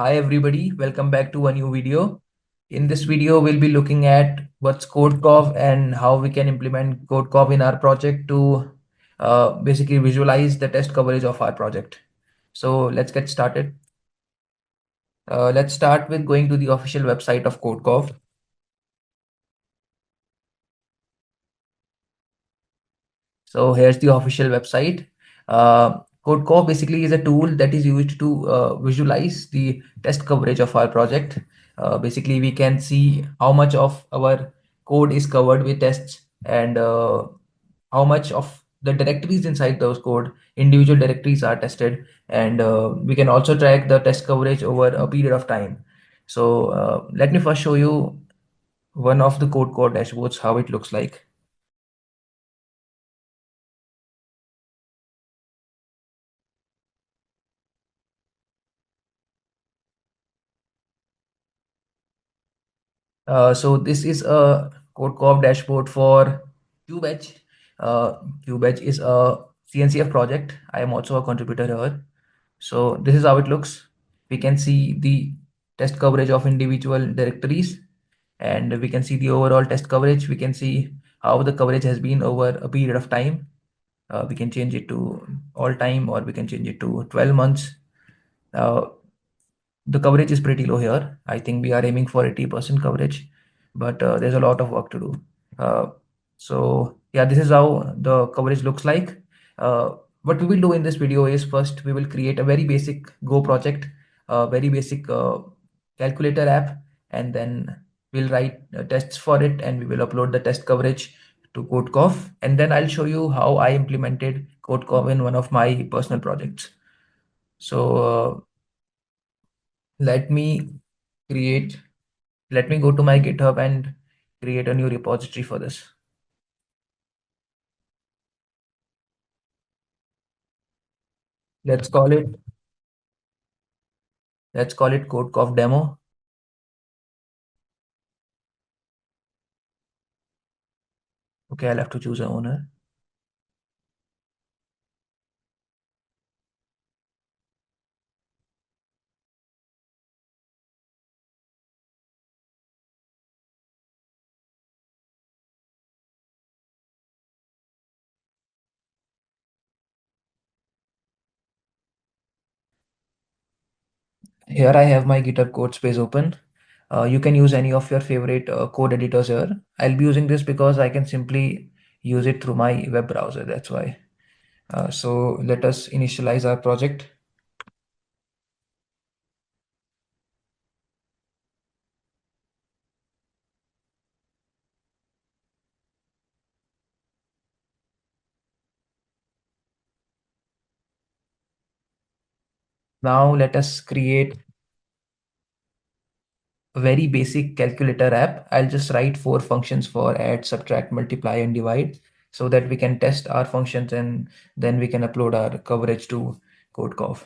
Hi everybody, welcome back to a new video. In this video, we'll be looking at what's Codecov and how we can implement Codecov in our project to basically visualize the test coverage of our project. So let's get started. Let's start with going to the official website of Codecov. So here's the official website. Codecov basically is a tool that is used to visualize the test coverage of our project. Basically, we can see how much of our code is covered with tests and how much of the directories inside those code, individual directories are tested, and we can also track the test coverage over a period of time. So let me first show you one of the Codecov dashboards, how it looks like. So this is a Codecov dashboard for CubeEdge. CubeEdge is a CNCF project. I am also a contributor here. So this is how it looks. We can see the test coverage of individual directories, and we can see the overall test coverage. We can see how the coverage has been over a period of time. We can change it to all time, or we can change it to 12 months. Uh, the coverage is pretty low here. I think we are aiming for 80% coverage, but there's a lot of work to do. So yeah, this is how the coverage looks like. What we will do in this video is first we will create a very basic Go project, a very basic calculator app, and then we'll write tests for it, and we will upload the test coverage to Codecov, and then I'll show you how I implemented Codecov in one of my personal projects. So let me create, let me go to my GitHub and create a new repository for this. Let's call it, let's call it Codecov demo. Okay, I'll have to choose an owner. Here I have my GitHub code space open. You can use any of your favorite code editors here. I'll be using this because I can simply use it through my web browser. That's why. So let us initialize our project. Now let us create a very basic calculator app. I'll just write 4 functions for add, subtract, multiply, and divide so that we can test our functions and then we can upload our coverage to Codecov.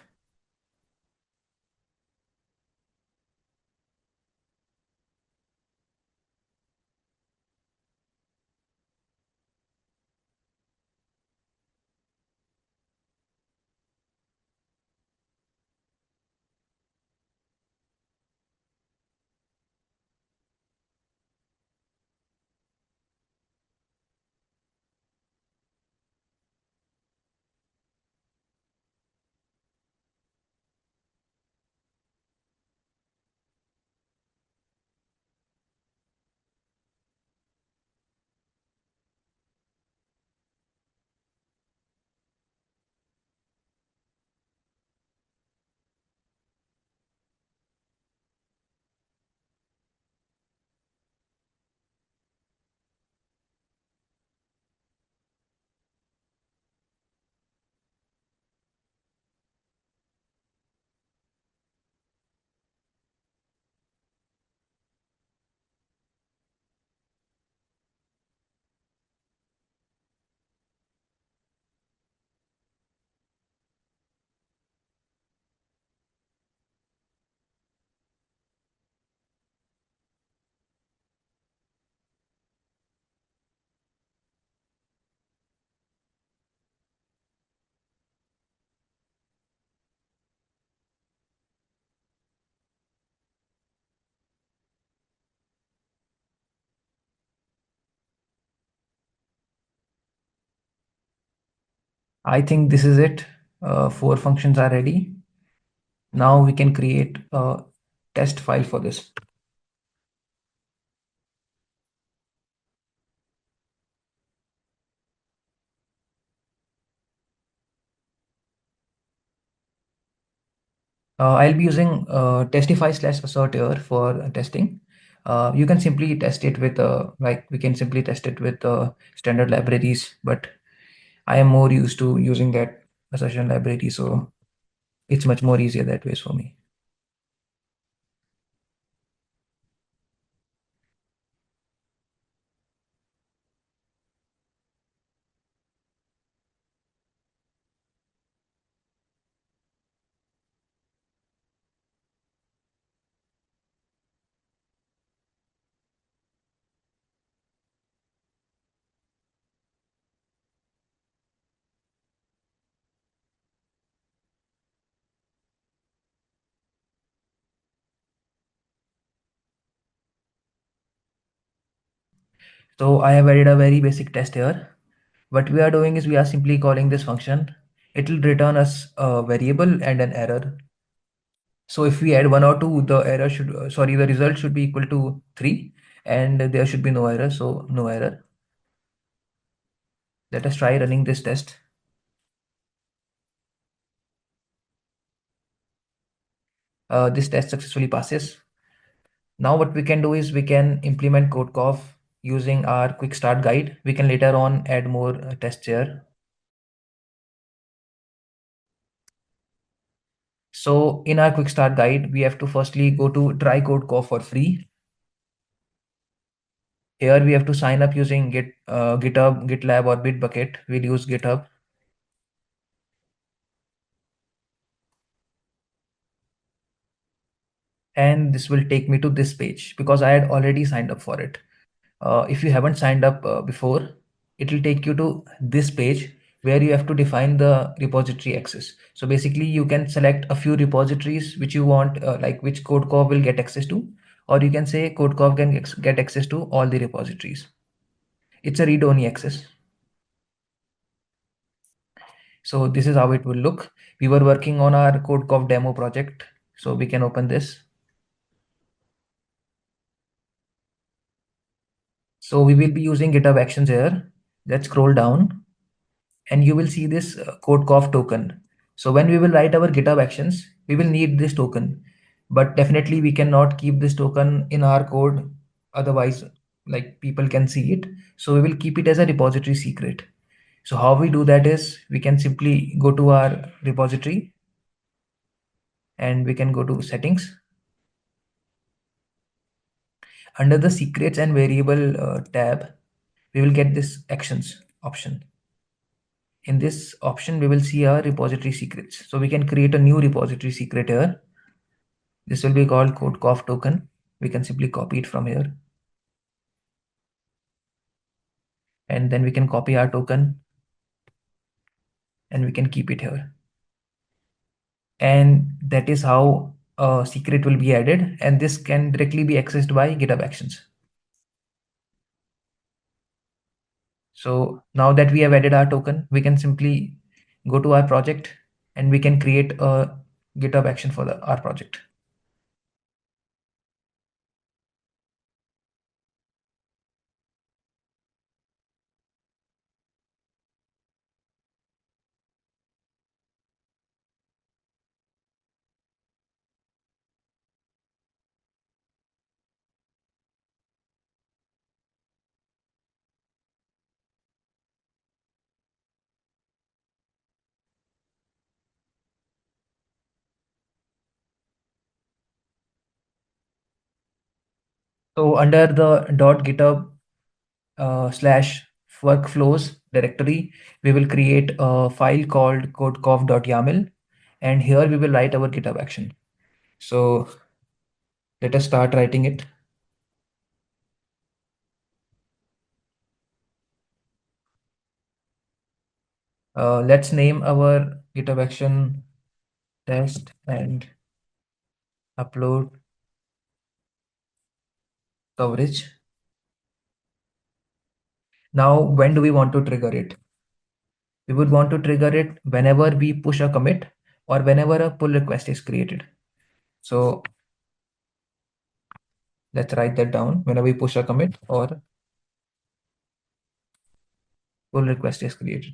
I think this is it. 4 functions are ready. Now we can create a test file for this. I'll be using testify/assert here for testing. You can simply test it with like we can simply test it with standard libraries, but I am more used to using that assertion library, so it's much more easier that way for me. So I have added a very basic test here. What we are doing is we are simply calling this function. It will return us a variable and an error. So if we add 1 or 2, the error should, sorry, the result should be equal to 3 and there should be no error. So no error. Let us try running this test. This test successfully passes. Now what we can do is we can implement Codecov using our quick start guide. We can later on add more tests here. So in our quick start guide, we have to firstly go to try Codecov for free. Here we have to sign up using GitHub, GitLab or Bitbucket. We'll use GitHub. And this will take me to this page because I had already signed up for it. If you haven't signed up before, it will take you to this page where you have to define the repository access. So basically you can select a few repositories which you want, like which Codecov will get access to, or you can say Codecov can get access to all the repositories. It's a read-only access. So this is how it will look. We were working on our Codecov demo project. So we can open this. So we will be using GitHub Actions here. Let's scroll down and you will see this Codecov token. So when we will write our GitHub Actions, we will need this token. But definitely we cannot keep this token in our code. Otherwise, like people can see it. So we will keep it as a repository secret. So how we do that is we can simply go to our repository and we can go to settings. Under the secrets and variable tab, we will get this actions option. In this option, we will see our repository secrets. So we can create a new repository secret here. This will be called Codecov token. We can simply copy it from here. And then we can copy our token and we can keep it here. And that is how a secret will be added. And this can directly be accessed by GitHub Actions. So now that we have added our token, we can simply go to our project and we can create a GitHub action for our project. So under the .github slash workflows directory, we will create a file called codecov.yaml, and here we will write our GitHub action. So let us start writing it. Let's name our GitHub action test and upload coverage. Now, when do we want to trigger it? We would want to trigger it whenever we push a commit or whenever a pull request is created. So let's write that down. Whenever we push a commit or pull request is created.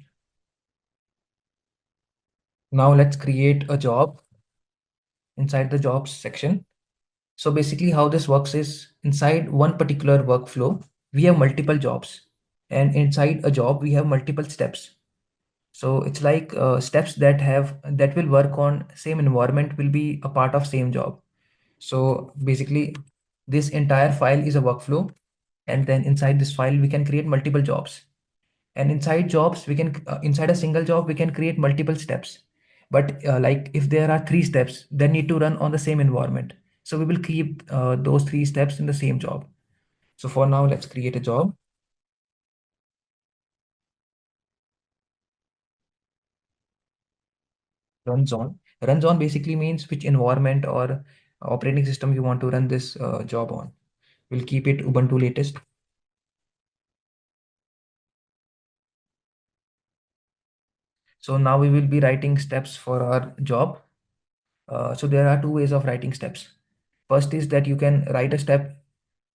Now let's create a job inside the jobs section. So basically how this works is inside one particular workflow, we have multiple jobs, and inside a job, we have multiple steps. So it's like steps that will work on same environment will be a part of same job. So basically this entire file is a workflow, and then inside this file, we can create multiple jobs. And inside jobs, we can inside a single job, we can create multiple steps. But like if there are 3 steps, they need to run on the same environment. So we will keep those 3 steps in the same job. So for now, let's create a job. Runs on. Runs on basically means which environment or operating system you want to run this job on. We'll keep it Ubuntu latest. So now we will be writing steps for our job. So there are 2 ways of writing steps. First is that you can write a step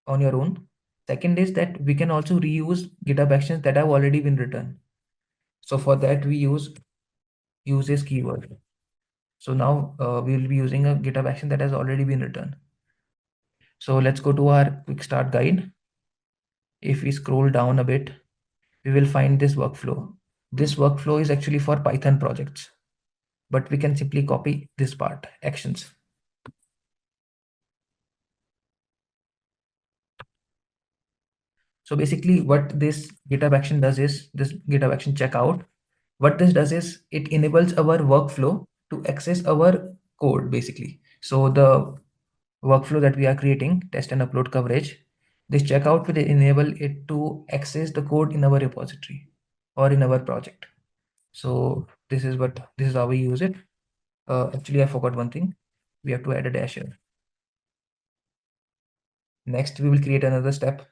on your own. Second is that we can also reuse GitHub Actions that have already been written. So for that, we use this keyword. So now we will be using a GitHub action that has already been written. So let's go to our quick start guide. If we scroll down a bit, we will find this workflow. This workflow is actually for Python projects, but we can simply copy this part, actions. So basically what this GitHub action does is this GitHub action checkout. What this does is it enables our workflow to access our code basically. So the workflow that we are creating, test and upload coverage, this checkout will enable it to access the code in our repository or in our project. So this is how we use it. Actually, I forgot one thing. We have to add a dash here. Next, we will create another step.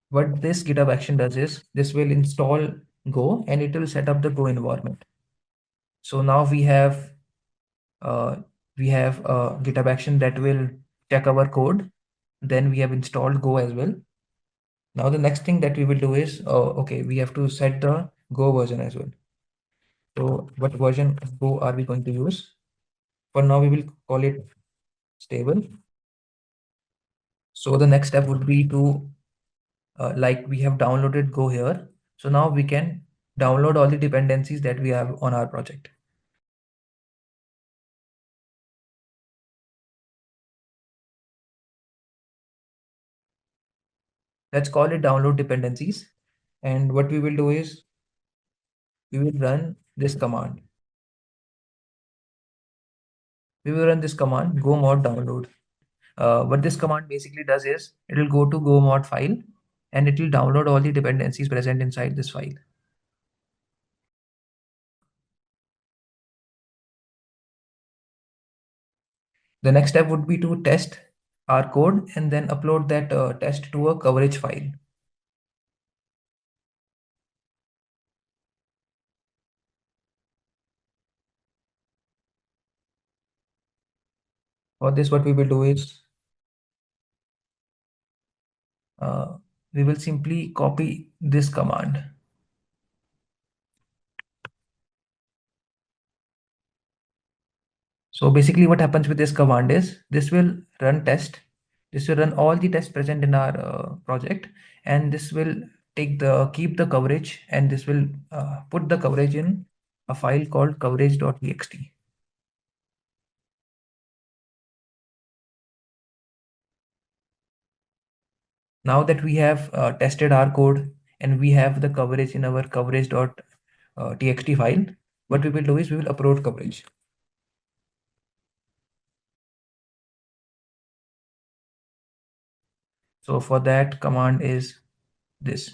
What this GitHub action does is this will install Go and it will set up the Go environment. So now uh, we have a GitHub action that will check our code. Then we have installed Go as well. Now the next thing that we will do is, okay, we have to set the Go version as well. So what version of Go are we going to use? For now, we will call it stable. So the next step would be to, like we have downloaded Go here. So now we can download all the dependencies that we have on our project. Let's call it download dependencies. And what we will do is we will run this command. We will run this command go mod download. What this command basically does is it will go to go mod file and it will download all the dependencies present inside this file. The next step would be to test our code and then upload that test to a coverage file. For this, what we will do is we will simply copy this command. So basically what happens with this command is this will run test. This will run all the tests present in our project, and this will keep the coverage, and this will put the coverage in a file called coverage.txt. Now that we have tested our code and we have the coverage in our coverage.txt file, what we will do is we will upload coverage. So for that command is this.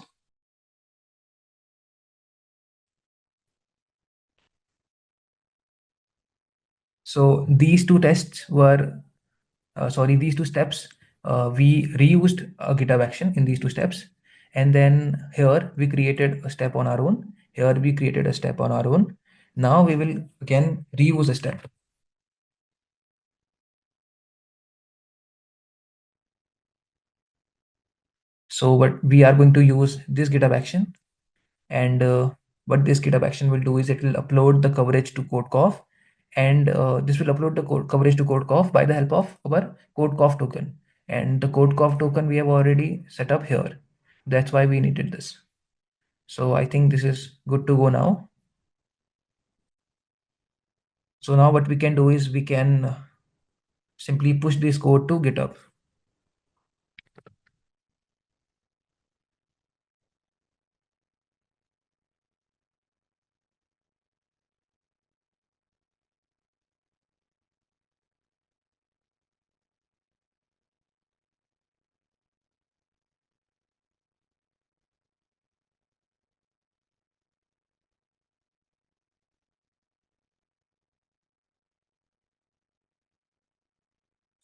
So these two tests were, these two steps, we reused a GitHub action in these two steps. And then here we created a step on our own. Here we created a step on our own. Now we will again reuse a step. So what we are going to use this GitHub action, and what this GitHub action will do is it will upload the coverage to Codecov, and this will upload the coverage to Codecov by the help of our Codecov token. And the Codecov token we have already set up here. That's why we needed this. So I think this is good to go now. So now what we can do is we can simply push this code to GitHub.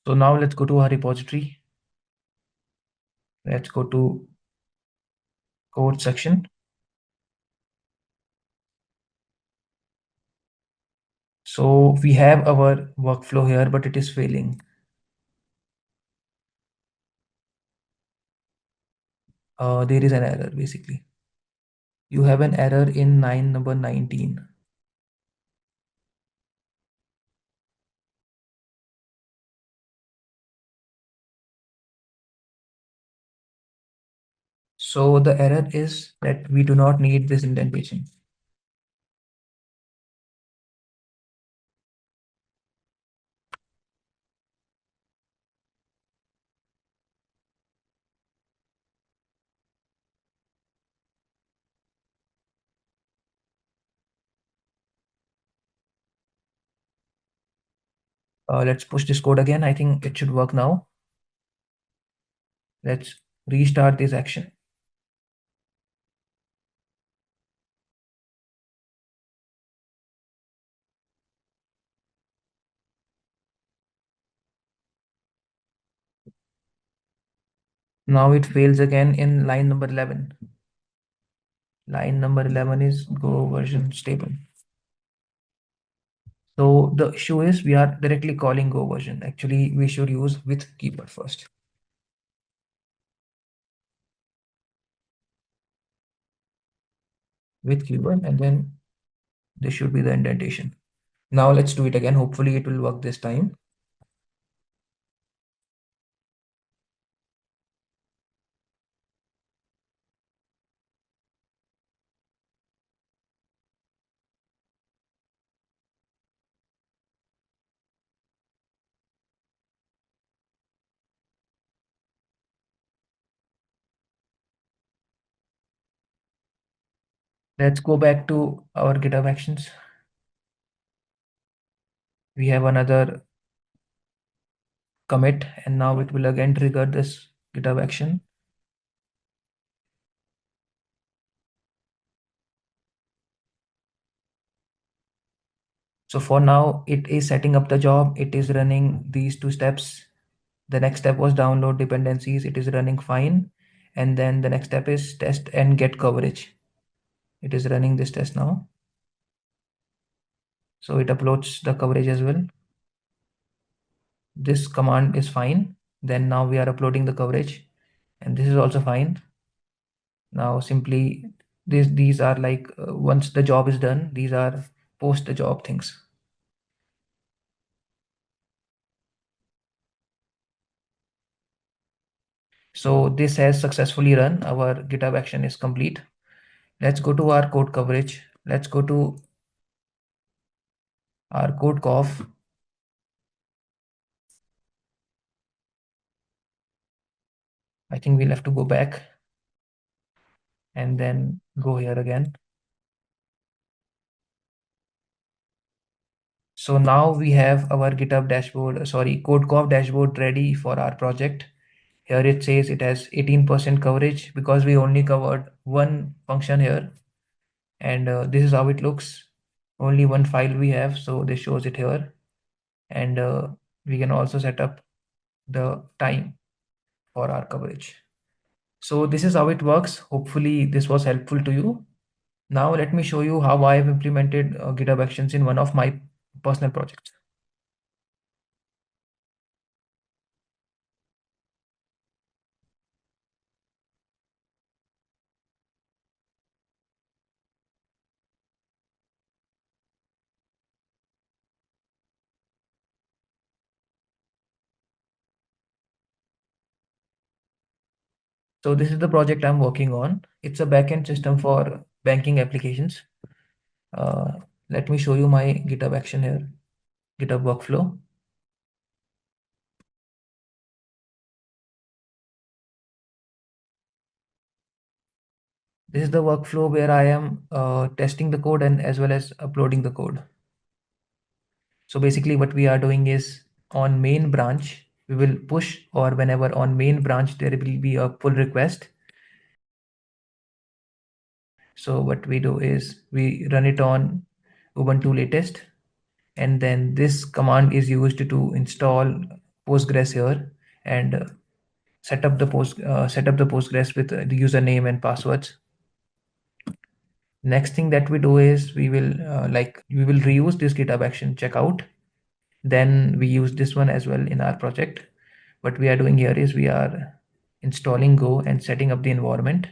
So now let's go to our repository. Let's go to code section. So we have our workflow here, but it is failing. There is an error basically. You have an error in line number 19. So the error is that we do not need this indentation. Let's push this code again. I think it should work now. Let's restart this action. Now it fails again in line number 11. Line number 11 is Go version stable. So the issue is we are directly calling Go version. Actually, we should use with keyword first. With keyword, and then this should be the indentation. Now let's do it again. Hopefully it will work this time. Let's go back to our GitHub Actions. We have another commit, and now it will again trigger this GitHub action. So for now, it is setting up the job. It is running these two steps. The next step was download dependencies. It is running fine. And then the next step is test and get coverage. It is running this test now. So it uploads the coverage as well. This command is fine. Then now we are uploading the coverage, and this is also fine. Now simply these are like once the job is done, these are post the job things. So this has successfully run. Our GitHub action is complete. Let's go to our code coverage. Let's go to our Codecov. I think we'll have to go back and then go here again. So now we have our GitHub dashboard, Codecov dashboard ready for our project. Here it says it has 18% coverage because we only covered one function here. And this is how it looks. Only one file we have, so this shows it here. and we can also set up the time for our coverage. So this is how it works. Hopefully this was helpful to you. Now let me show you how I have implemented GitHub Actions in one of my personal projects. So this is the project I'm working on. It's a backend system for banking applications. Uh, Let me show you my GitHub action here, GitHub workflow. This is the workflow where I am testing the code and as well as uploading the code. So basically what we are doing is on main branch, we will push, or whenever on main branch, there will be a pull request. So what we do is we run it on Ubuntu latest, and then this command is used to install Postgres here and set up the Postgres with the username and passwords. Next thing that we do is we will reuse this GitHub action checkout. Then we use this one as well in our project. What we are doing here is we are installing Go and setting up the environment.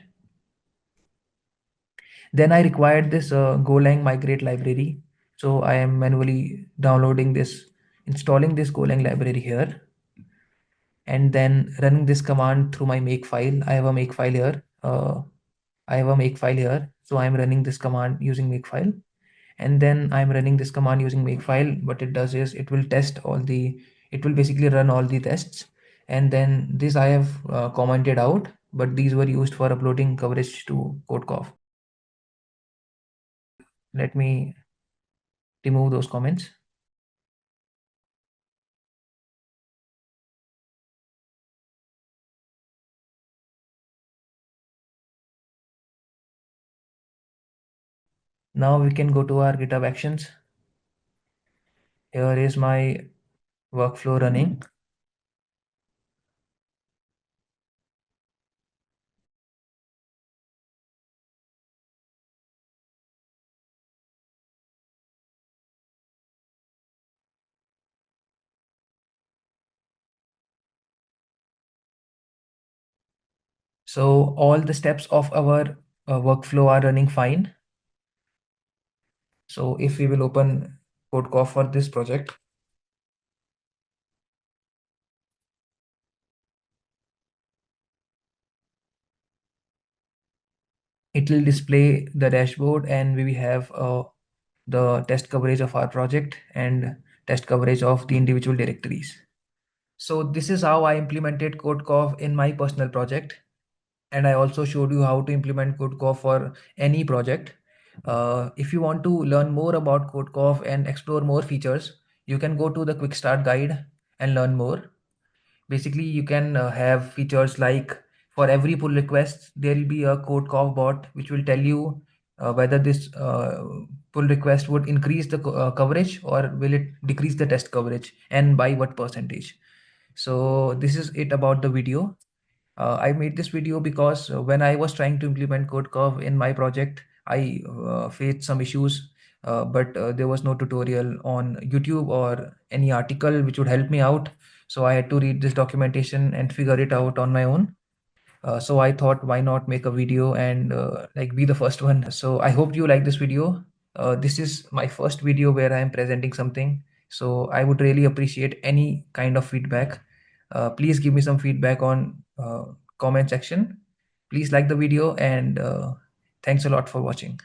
Then I required this Golang migrate library. So I am manually downloading this, installing this Golang library here, and then running this command through my make file. I have a make file here. So I'm running this command using make file, and then I'm running this command using make file. What it does is it will it will basically run all the tests, and then this I have commented out, but these were used for uploading coverage to Codecov. Let me remove those comments. Now we can go to our GitHub Actions. Here is my workflow running. So all the steps of our workflow are running fine. So if we will open Codecov for this project, it will display the dashboard, and we have the test coverage of our project and test coverage of the individual directories. So this is how I implemented Codecov in my personal project. And I also showed you how to implement Codecov for any project. If you want to learn more about Codecov and explore more features, you can go to the quick start guide and learn more. Basically, you can have features like for every pull request, there will be a Codecov bot which will tell you whether this pull request would increase the coverage or will it decrease the test coverage and by what percentage. So this is it about the video. I made this video because when I was trying to implement Codecov in my project, I faced some issues, but there was no tutorial on YouTube or any article which would help me out. So I had to read this documentation and figure it out on my own. So I thought, why not make a video and like be the first one. So I hope you like this video. This is my first video where I am presenting something. So I would really appreciate any kind of feedback. Please give me some feedback on comment section. Please like the video, and thanks a lot for watching.